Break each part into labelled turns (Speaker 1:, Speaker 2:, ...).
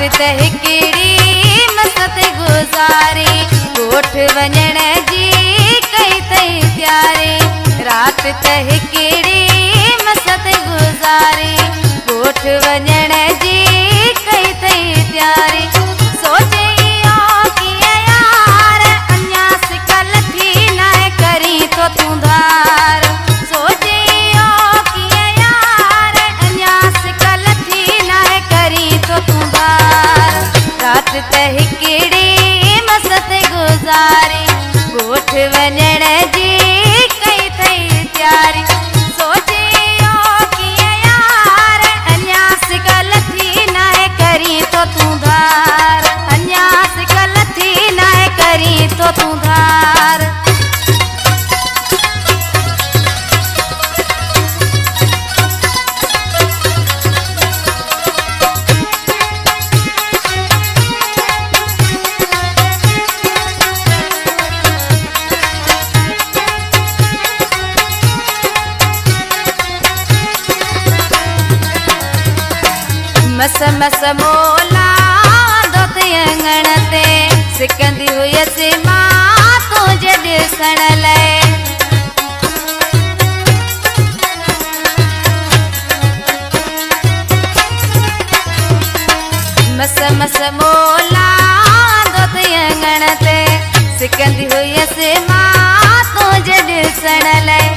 Speaker 1: त हिकिड़ी मस्त गुज़ारी, ॻोठ वञण जी कई तई तयारी। रात त हिकिड़ी मस्त गुज़ारी, ॻोठ वञण जी कई तई तयारी। सोचे इहो कीअं यार अञा सिकल थी न करी तो तूं धार। सोचे इहो कीअं यार अञा सिकल थी न करी तो तूं धार। रात त हिकिड़ी मस्त गुज़ारी, ॻोठ वञण जी कई तई तयारी। सोचे इहो कीअं यार अञा सिकल थी न करी तो तूं धार। अञा सिकल थी न करी तो तूं धार। मस मस मोला दोत अंगण ते सिकंदी हुयसि मां तुंहिंजे ॾिसण लाइ। मस मस मोला दोत अंगण ते सिकंदी हुयसि मां तुंहिंजे ॾिसण लाइ।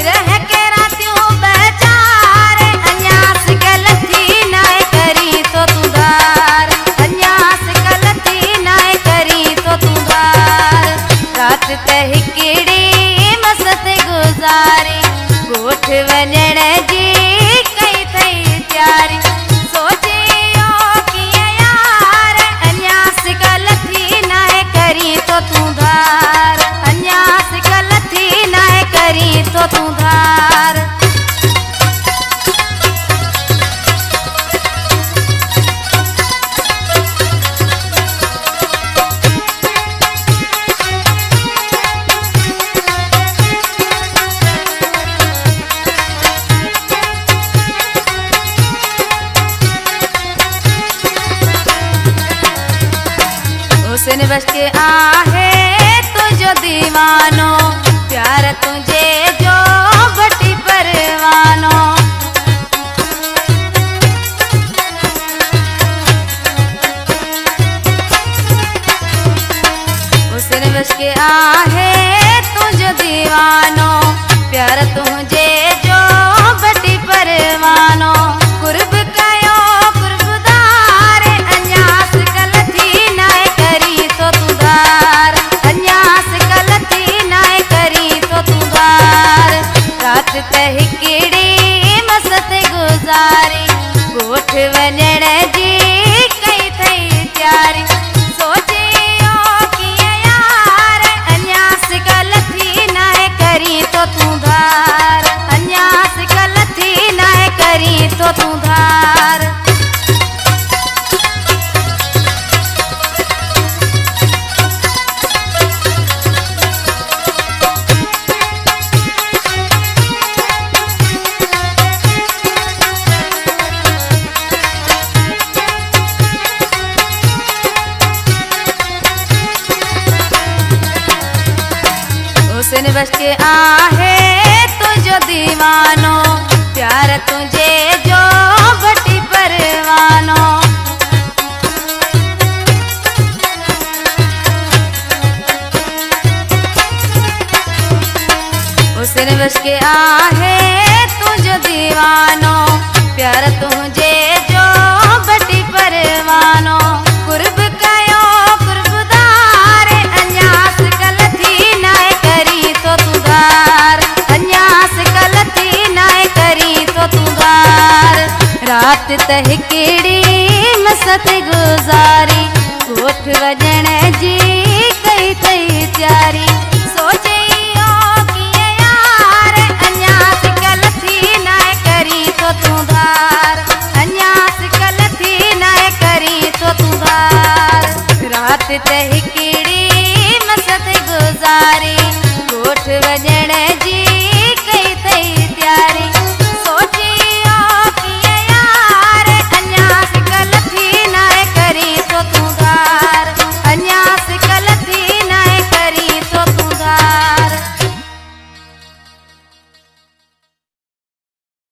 Speaker 1: रह के रातियूं बेचार अञा सिकल थी न करी तो तूं धार। अञा सिकल थी न करी तो तूं धार। रात त हिकिड़ी मस्त गुज़ारी, ॻोठ वञण जी कई तई तयारी। सोचे इहो कीअं यार अञा सिकल थी न करी तो तूं धार। अञा सिकल थी न करी तो तूं धार। हुस्न बस के आहे तुझो दीवानो, प्यार तुझे जो बटी परवानो। हुस्न बस के आहे तुझो दीवानो, प्यार तुझे जो बटी परवानो। कुर्ब कयो कुर्बदार अञा सिकल थी न करी तो तूं धार। अञा सिकल थी न करी तो तूं धार। रात त हिकिड़ी मस्त गुज़ारी, ॻोठ वञण जी कई तई तयारी। सोचे इहो कीअं यार अञा सिकल थी न करी तो तूं धार। अञा सिकल थी न करी तो तूं धार। हुस्न बस के आहे तुझो दीवानो, प्यार तुझे जो बटी परवानो। हुस्न बस के आहे तुझो दीवानो, प्यार तुझे जो बटी परवानो। कुर्ब कयो कुर्बदार अञा सिकल थी न करी तो तूं धार। अञा सिकल थी न करी तो तूं धार। रात त हिकिड़ी मस्त गुज़ारी, ॻोठ वञण जी कई तई तयारी। सोचे इहो कीअं यार अञा सिकल थी न करी तो तूं धार। अञा सिकल थी न करी तो तूं धार। रात त हिकिड़ी मस्त गुज़ारी,